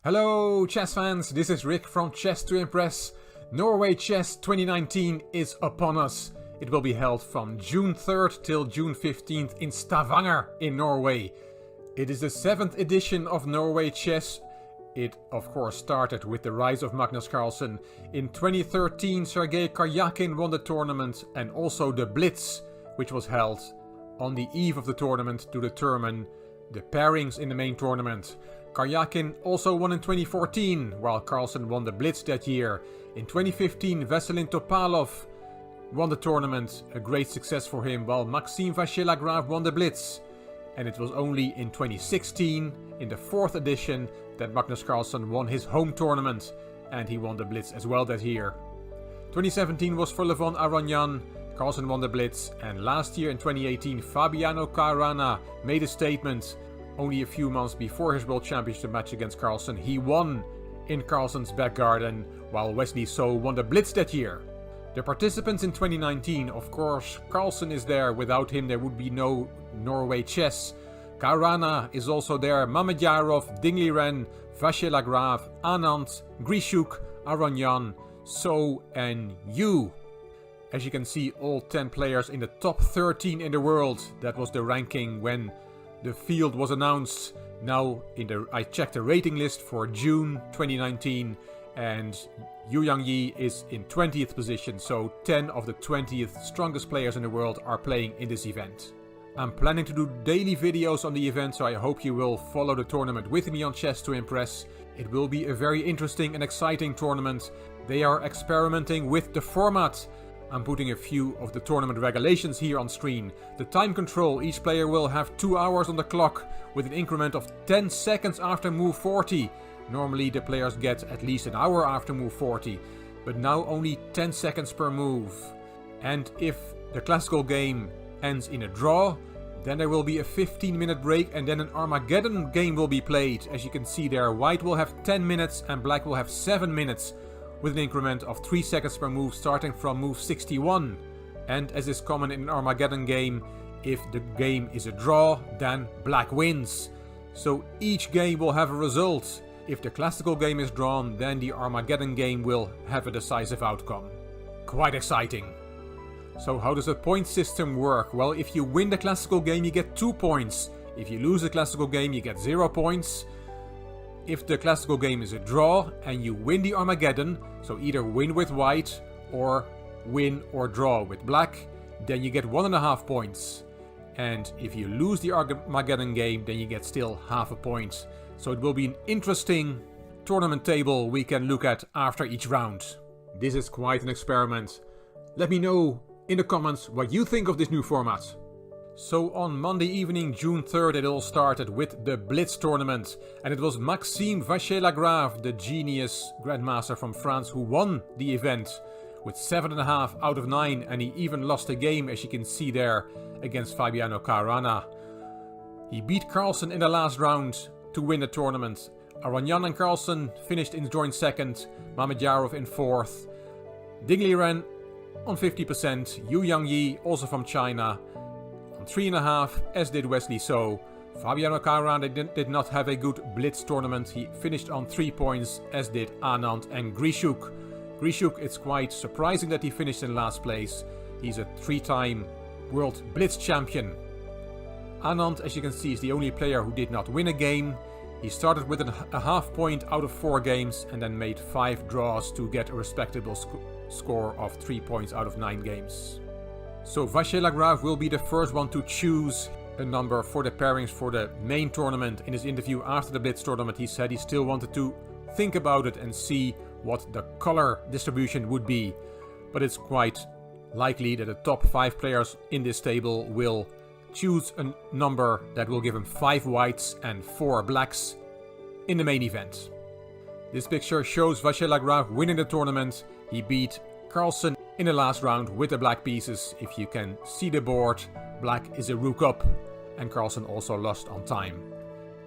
Hello chess fans, this is Rick from Chess to Impress. Norway Chess 2019 is upon us. It will be held from June 3rd till June 15th in Stavanger in Norway. It is the 7th edition of Norway Chess. It of course started with the rise of Magnus Carlsen. In 2013 Sergei Karjakin won the tournament and also the Blitz, which was held on the eve of the tournament to determine the pairings in the main tournament. Karjakin also won in 2014, while Carlsen won the Blitz that year. In 2015, Veselin Topalov won the tournament, a great success for him, while Maxime Vachier Lagrave won the Blitz. And it was only in 2016, in the 4th edition, that Magnus Carlsen won his home tournament, and he won the Blitz as well that year. 2017 was for Levon Aronian, Carlsen won the Blitz, and last year in 2018, Fabiano Caruana made a statement. Only a few months before his World Championship match against Carlsen, he won in Carlsen's back garden, while Wesley So won the Blitz that year. The participants in 2019, of course, Carlsen is there. Without him there would be no Norway Chess. Caruana is also there, Mamedyarov, Dingliren, Vachier Lagrave, Anand, Grischuk, Aronian, So and Yu. As you can see, all 10 players in the top 13 in the world. That was the ranking when the field was announced. Now I checked the rating list for June 2019 and Yu Yangyi is in 20th position, so 10 of the 20th strongest players in the world are playing in this event. I'm planning to do daily videos on the event, so I hope you will follow the tournament with me on Chess to Impress. It will be a very interesting and exciting tournament. They are experimenting with the format. I'm putting a few of the tournament regulations here on screen. The time control, each player will have 2 hours on the clock with an increment of 10 seconds after move 40. Normally the players get at least an hour after move 40, but now only 10 seconds per move. And if the classical game ends in a draw, then there will be a 15-minute break and then an Armageddon game will be played. As you can see there, white will have 10 minutes and black will have 7 minutes. With an increment of 3 seconds per move starting from move 61. And as is common in an Armageddon game, if the game is a draw, then black wins. So each game will have a result. If the classical game is drawn, then the Armageddon game will have a decisive outcome. Quite exciting. So how does the point system work? Well, if you win the classical game, you get 2 points. If you lose the classical game, you get 0 points. If the classical game is a draw and you win the Armageddon, so either win with white or win or draw with black, then you get 1.5 points. And if you lose the Armageddon game, then you get still half a point. So it will be an interesting tournament table we can look at after each round. This is quite an experiment. Let me know in the comments what you think of this new format. So on Monday evening, June 3rd, it all started with the Blitz tournament. And it was Maxime Vachier Lagrave, the genius grandmaster from France, who won the event with 7.5 out of 9. And he even lost a game, as you can see there, against Fabiano Caruana. He beat Carlsen in the last round to win the tournament. Aronian and Carlsen finished in joint second, Mamedyarov in 4th. Dingliren on 50%, Yu Yangyi, also from China, 3.5, as did Wesley So. Fabiano Caruana did not have a good Blitz tournament. He finished on 3 points, as did Anand and Grischuk. Grischuk, it's quite surprising that he finished in last place. He's a 3-time World Blitz champion. Anand, as you can see, is the only player who did not win a game. He started with a half point out of 4 games and then made 5 draws to get a respectable score of 3 points out of 9 games. So Vachier Lagrave will be the first one to choose a number for the pairings for the main tournament. In his interview after the Blitz tournament, he said he still wanted to think about it and see what the color distribution would be. But it's quite likely that the top 5 players in this table will choose a number that will give him 5 whites and 4 blacks in the main event. This picture shows Vachier Lagrave winning the tournament. He beat Carlsen in the last round with the black pieces. If you can see the board, black is a rook up and Carlsen also lost on time.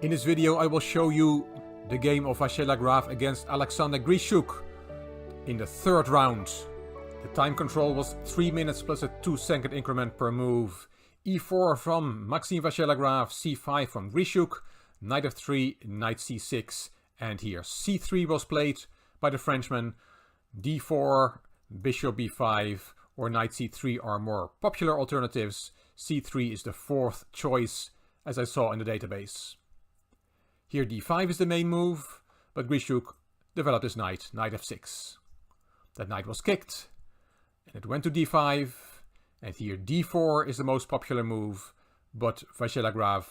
In this video I will show you the game of Vachier Lagrave against Alexander Grischuk in the 3rd round. The time control was 3 minutes plus a 2-second increment per move. e4 from Maxime Vachier Lagrave, c5 from Grischuk, knight f3, knight c6, And here c3 was played by the Frenchman. d4, bishop b5 or knight c3 are more popular alternatives. c3 is the fourth choice as I saw in the database. Here d5 is the main move, but Grischuk developed his knight f6. That knight was kicked and it went to d5, and here d4 is the most popular move, but Vachier Lagrave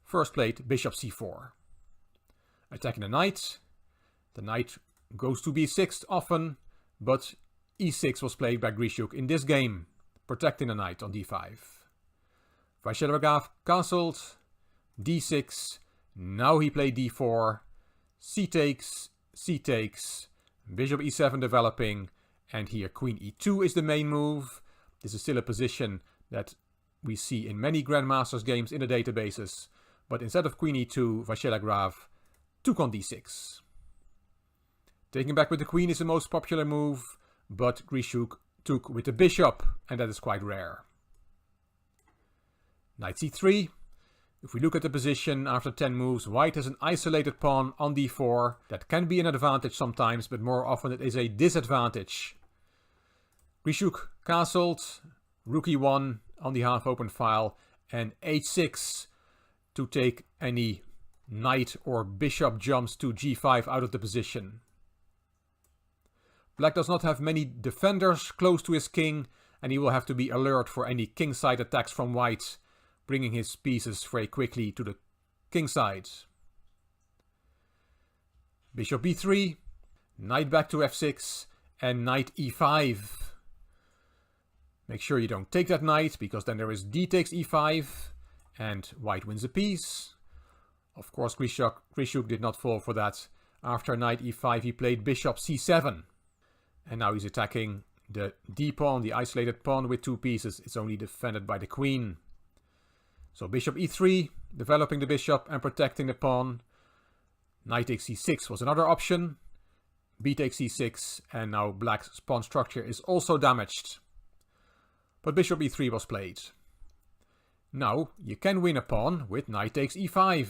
first played bishop c4. Attacking the knight goes to b6 often, but e6 was played by Grischuk in this game, protecting the knight on d5. Vachier Lagrave castled, d6, now he played d4, c takes, bishop e7 developing, and here queen e2 is the main move. This is still a position that we see in many Grandmasters games in the databases, but instead of queen e2, Vachier Lagrave took on d6. Taking back with the queen is the most popular move, but Grischuk took with the bishop, and that is quite rare. Knight c3. If we look at the position after 10 moves, white has an isolated pawn on d4. That can be an advantage sometimes, but more often it is a disadvantage. Grischuk castled, rook e1 on the half-open file, and h6 to take any knight or bishop jumps to g5 out of the position. Black does not have many defenders close to his king, and he will have to be alert for any kingside attacks from white, bringing his pieces very quickly to the kingside. Bishop b3, knight back to f6, and knight e5. Make sure you don't take that knight, because then there is d takes e5, and white wins a piece. Of course, Grischuk did not fall for that. After knight e5, he played bishop c7. And now he's attacking the d-pawn, the isolated pawn with two pieces. It's only defended by the queen. So bishop e3, developing the bishop and protecting the pawn. Knight takes c6 was another option. B takes c6, and now black's pawn structure is also damaged. But bishop e3 was played. Now you can win a pawn with knight takes e5.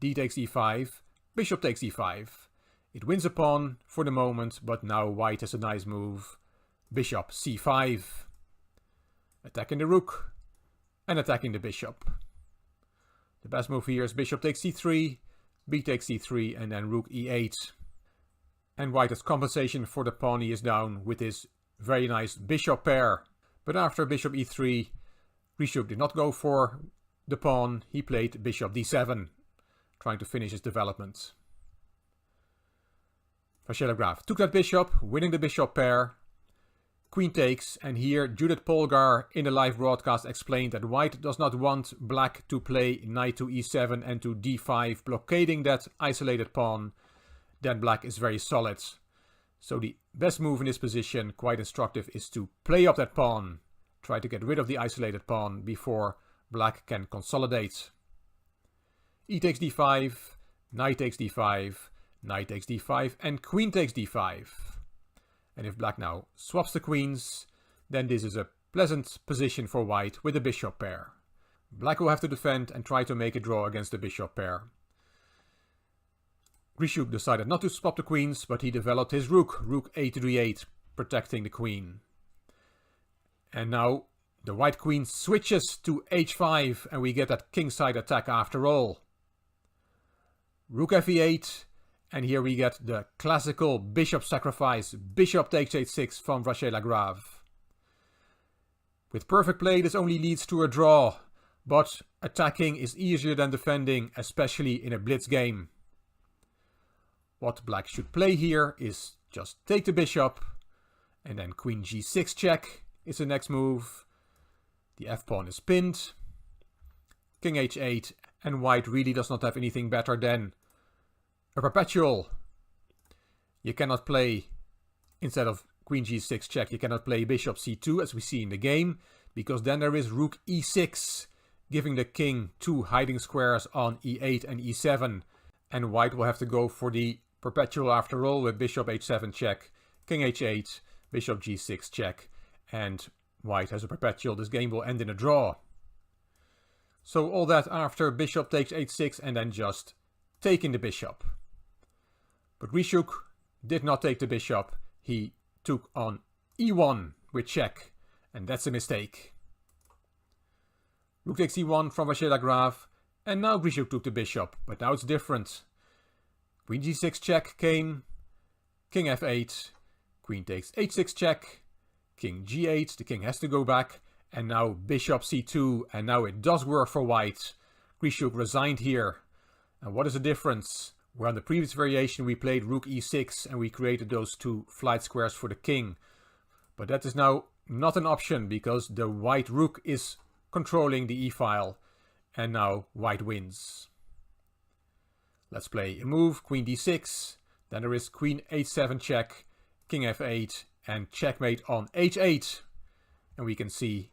D takes e5, bishop takes e5. It wins a pawn for the moment, but now white has a nice move. Bishop c5. Attacking the rook and attacking the bishop. The best move here is bishop takes c3, b takes c3, and then rook e8. And white has compensation for the pawn he is down with his very nice bishop pair. But after bishop e3, Grischuk did not go for the pawn. He played bishop d7, trying to finish his development. Vachier Lagrave took that bishop, winning the bishop pair. Queen takes, and here Judith Polgar in the live broadcast explained that white does not want black to play knight to e7 and to d5, blockading that isolated pawn. Then black is very solid. So the best move in this position, quite instructive, is to play up that pawn. Try to get rid of the isolated pawn before black can consolidate. E takes d5, knight takes d5, knight takes d5, and queen takes d5. And if black now swaps the queens, then this is a pleasant position for white with the bishop pair. Black will have to defend and try to make a draw against the bishop pair. Grischuk decided not to swap the queens, but he developed his rook, rook a3-8, protecting the queen. And now the white queen switches to h5, and we get that kingside attack after all. Rook f8, and here we get the classical bishop sacrifice, bishop takes h6 from Vachier Lagrave. With perfect play, this only leads to a draw, but attacking is easier than defending, especially in a blitz game. What black should play here is just take the bishop, and then queen g6 check is the next move. The f-pawn is pinned. King h8, and white really does not have anything better than a perpetual. You cannot play, instead of queen g6 check, you cannot play bishop c2 as we see in the game, because then there is rook e6, giving the king two hiding squares on e8 and e7, and white will have to go for the perpetual after all with bishop h7 check, king h8, bishop g6 check, and white has a perpetual. This game will end in a draw. So all that after bishop takes h6 and then just taking the bishop. But Grischuk did not take the bishop. He took on e1 with check, and that's a mistake. Rook takes e1 from Vachier Lagrave, and now Grischuk took the bishop, but now it's different. Queen g6 check came, king f8, queen takes h6 check, king g8, the king has to go back, and now bishop c2, and now it does work for white. Grischuk resigned here. And what is the difference? Well, in the previous variation we played rook e6 and we created those two flight squares for the king. But that is now not an option because the white rook is controlling the e-file, and now white wins. Let's play a move, queen d6, then there is queen h7 check, king f8, and checkmate on h8. And we can see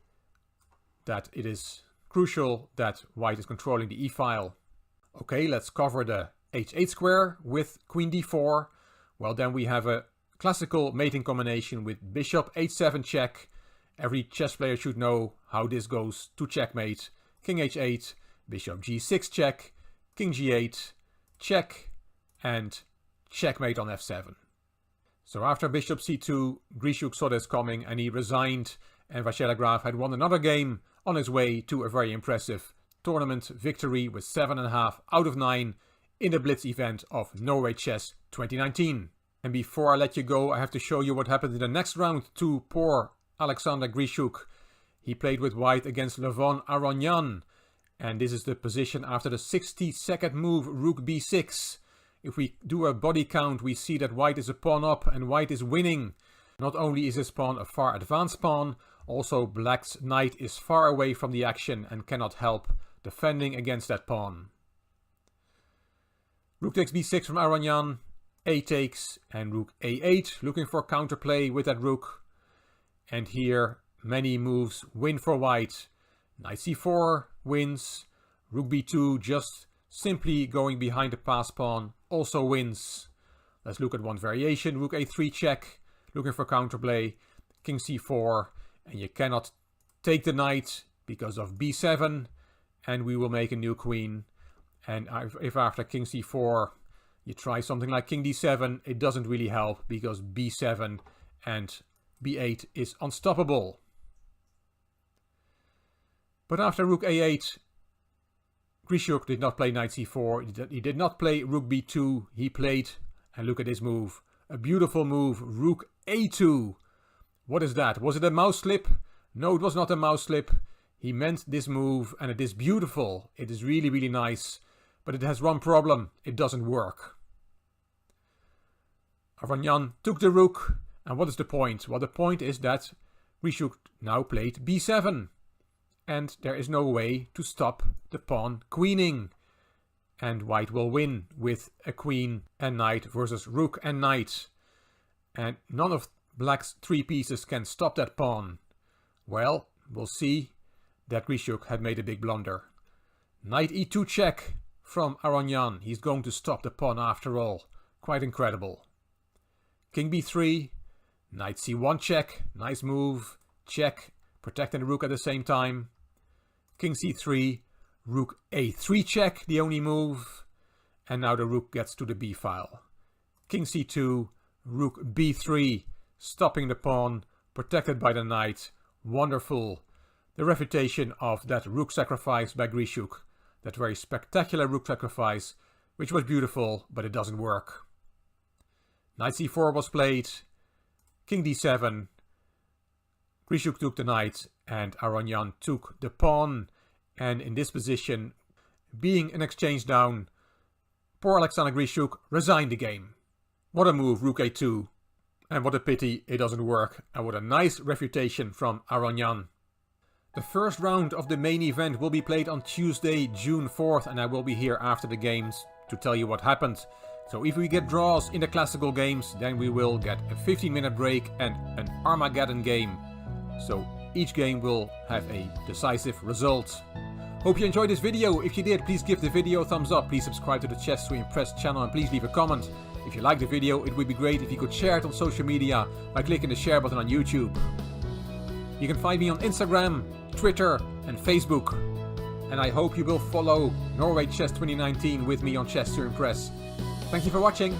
that it is crucial that white is controlling the e-file. Okay, let's cover the h8 square with queen d4. Well, then we have a classical mating combination with bishop h7 check. Every chess player should know how this goes to checkmate. King h8, bishop g6 check, king g8, check, and checkmate on f7. So after bishop c2, Grischuk saw this coming and he resigned, and Vachier Lagrave had won another game on his way to a very impressive tournament victory with 7.5 out of 9 in the Blitz event of Norway Chess 2019. And before I let you go, I have to show you what happened in the next round to poor Alexander Grischuk. He played with white against Levon Aronian, and this is the position after the 62nd move, rook b6. If we do a body count, we see that white is a pawn up and white is winning. Not only is his pawn a far advanced pawn, also black's knight is far away from the action and cannot help defending against that pawn. Rook takes b6 from Aronian, a takes, and rook a8, looking for counterplay with that rook. And here many moves win for white. Knight c4 wins, rook b2 just simply going behind the pass pawn also wins. Let's look at one variation, rook a3 check, looking for counterplay, king c4, and you cannot take the knight because of b7, and we will make a new queen. And if after king c4 you try something like king d7, it doesn't really help because b7 and b8 is unstoppable. But after rook a8, Grischuk did not play knight c4, he did not play rook b2, he played, and look at this move, a beautiful move, rook a2. What is that? Was it a mouse slip? No, it was not a mouse slip. He meant this move and it is beautiful. It is really, really nice. But it has one problem. It doesn't work. Aronian took the rook. And what is the point? Well, the point is that Grischuk now played b7. And there is no way to stop the pawn queening. And white will win with a queen and knight versus rook and knight. And none of black's three pieces can stop that pawn. Well, we'll see that Grischuk had made a big blunder. Knight e2 check from Aronian. He's going to stop the pawn after all. Quite incredible. King b3, knight c1 check, nice move, check, protecting the rook at the same time. King c3, rook a3 check, the only move, and now the rook gets to the b file. King c2, rook b3, stopping the pawn, protected by the knight, wonderful. The refutation of that rook sacrifice by Grischuk, that very spectacular rook sacrifice, which was beautiful, but it doesn't work. Knight c4 was played, king d7, Grischuk took the knight, and Aronian took the pawn, and in this position, being an exchange down, poor Alexander Grischuk resigned the game. What a move, rook a2, and what a pity it doesn't work, and what a nice refutation from Aronian. The first round of the main event will be played on Tuesday, June 4th, and I will be here after the games to tell you what happened. So if we get draws in the classical games, then we will get a 15-minute break and an Armageddon game. So each game will have a decisive result. Hope you enjoyed this video. If you did, please give the video a thumbs up. Please subscribe to the Chess to Impress channel and please leave a comment. If you liked the video, it would be great if you could share it on social media by clicking the share button on YouTube. You can find me on Instagram, Twitter and Facebook. And I hope you will follow Norway Chess 2019 with me on Chess to Impress. Thank you for watching.